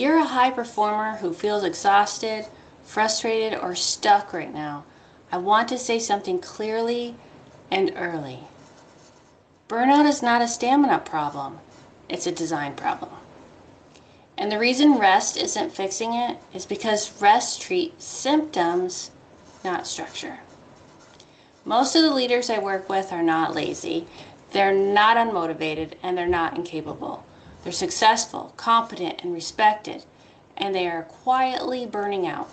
you're a high performer who feels exhausted, frustrated, or stuck right now, I want to say something clearly and early. Burnout is not a stamina problem, it's a design problem. And the reason rest isn't fixing it is because rest treats symptoms, not structure. Most of the leaders I work with are not lazy, they're not unmotivated, and they're not incapable. They're successful, competent, and respected, and they are quietly burning out.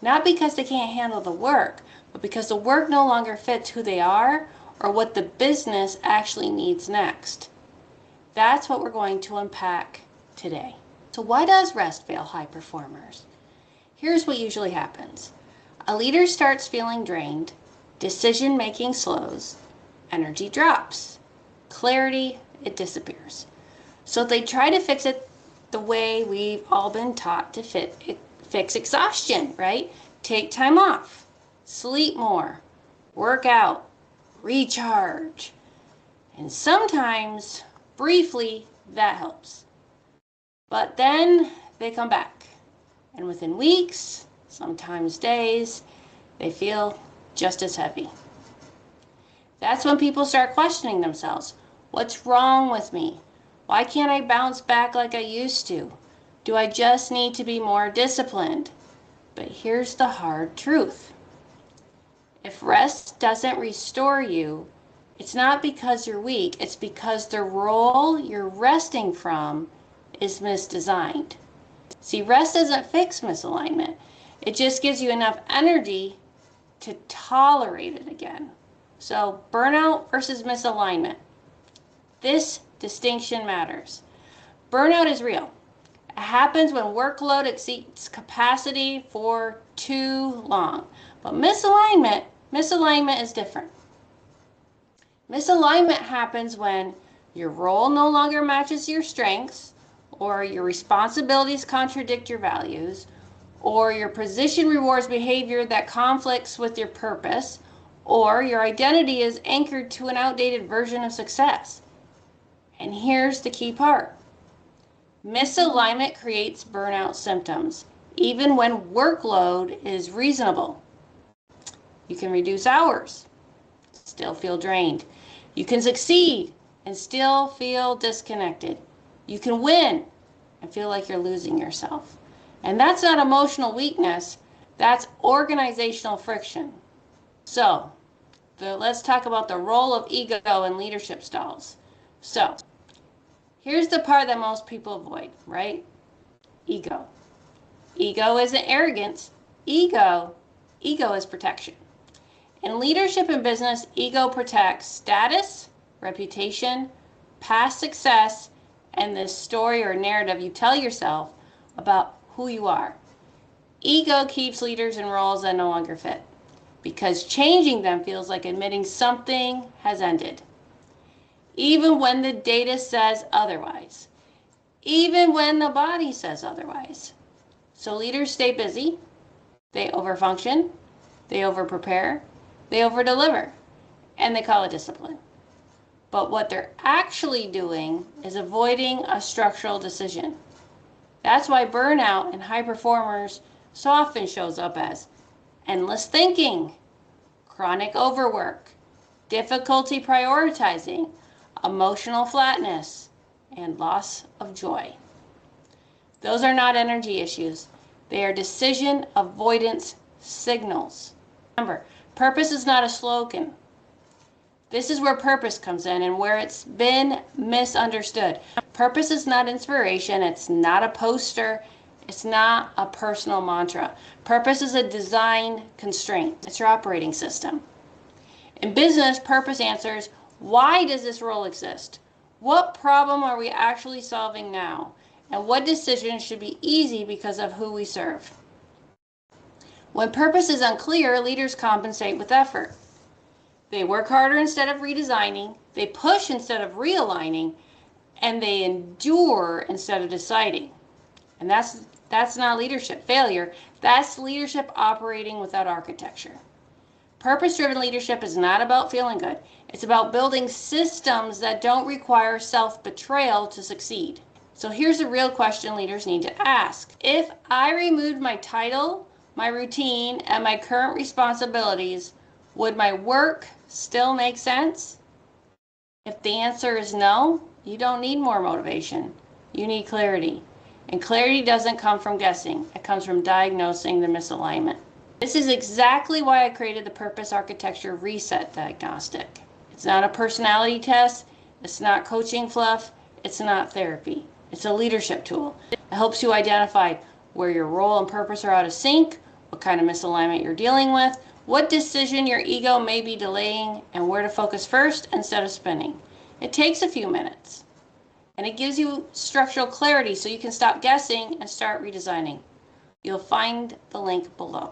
Not because they can't handle the work, but because the work no longer fits who they are or what the business actually needs next. That's what we're going to unpack today. So why does rest fail high performers? Here's what usually happens. A leader starts feeling drained, decision-making slows, energy drops, clarity, it disappears. So they try to fix it the way we've all been taught to fix exhaustion, right? Take time off, sleep more, work out, recharge. And sometimes, briefly, that helps. But then they come back. And within weeks, sometimes days, they feel just as heavy. That's when people start questioning themselves. What's wrong with me? Why can't I bounce back like I used to? Do I just need to be more disciplined? But here's the hard truth. If rest doesn't restore you, it's not because you're weak, it's because the role you're resting from is misdesigned. See, rest doesn't fix misalignment. It just gives you enough energy to tolerate it again. So, burnout versus misalignment. This distinction matters. Burnout is real. It happens when workload exceeds capacity for too long. But misalignment is different. Misalignment happens when your role no longer matches your strengths, or your responsibilities contradict your values, or your position rewards behavior that conflicts with your purpose, or your identity is anchored to an outdated version of success. And here's the key part. Misalignment creates burnout symptoms, even when workload is reasonable. You can reduce hours, still feel drained. You can succeed and still feel disconnected. You can win and feel like you're losing yourself. And that's not emotional weakness, that's organizational friction. So, let's talk about the role of ego in leadership styles. So, here's the part that most people avoid, right? Ego. Ego isn't arrogance. Ego is protection. In leadership and business, ego protects status, reputation, past success, and the story or narrative you tell yourself about who you are. Ego keeps leaders in roles that no longer fit, because changing them feels like admitting something has ended. Even when the data says otherwise. Even when the body says otherwise. So leaders stay busy, they overfunction, they overprepare, they overdeliver, and they call it discipline. But what they're actually doing is avoiding a structural decision. That's why burnout in high performers so often shows up as endless thinking, chronic overwork, difficulty prioritizing, emotional flatness, and loss of joy. Those are not energy issues. They are decision avoidance signals. Remember, purpose is not a slogan. This is where purpose comes in and where it's been misunderstood. Purpose is not inspiration. It's not a poster. It's not a personal mantra. Purpose is a design constraint. It's your operating system. In business, purpose answers, why does this role exist? What problem are we actually solving now? And what decisions should be easy because of who we serve? When purpose is unclear, leaders compensate with effort. They work harder instead of redesigning, they push instead of realigning, and they endure instead of deciding. And that's not leadership failure, that's leadership operating without architecture. Purpose-driven leadership is not about feeling good. It's about building systems that don't require self-betrayal to succeed. So here's a real question leaders need to ask. If I removed my title, my routine, and my current responsibilities, would my work still make sense? If the answer is no, you don't need more motivation. You need clarity. And clarity doesn't come from guessing. It comes from diagnosing the misalignment. This is exactly why I created the Purpose Architecture Reset Diagnostic. It's not a personality test. It's not coaching fluff. It's not therapy. It's a leadership tool. It helps you identify where your role and purpose are out of sync, what kind of misalignment you're dealing with, what decision your ego may be delaying, and where to focus first instead of spinning. It takes a few minutes, and it gives you structural clarity so you can stop guessing and start redesigning. You'll find the link below.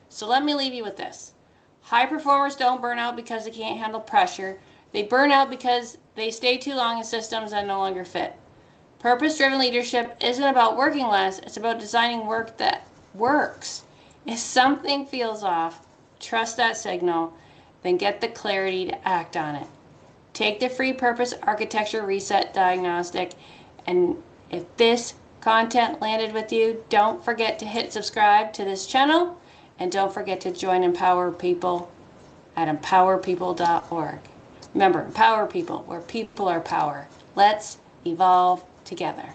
So let me leave you with this. High performers don't burn out because they can't handle pressure. They burn out because they stay too long in systems that no longer fit. Purpose-driven leadership isn't about working less. It's about designing work that works. If something feels off, trust that signal, then get the clarity to act on it. Take the free Purpose Architecture Reset Diagnostic, and if this content landed with you, don't forget to hit subscribe to this channel, and don't forget to join Empower People at empowerpeople.org. Remember, empower people, where people are power. Let's evolve together.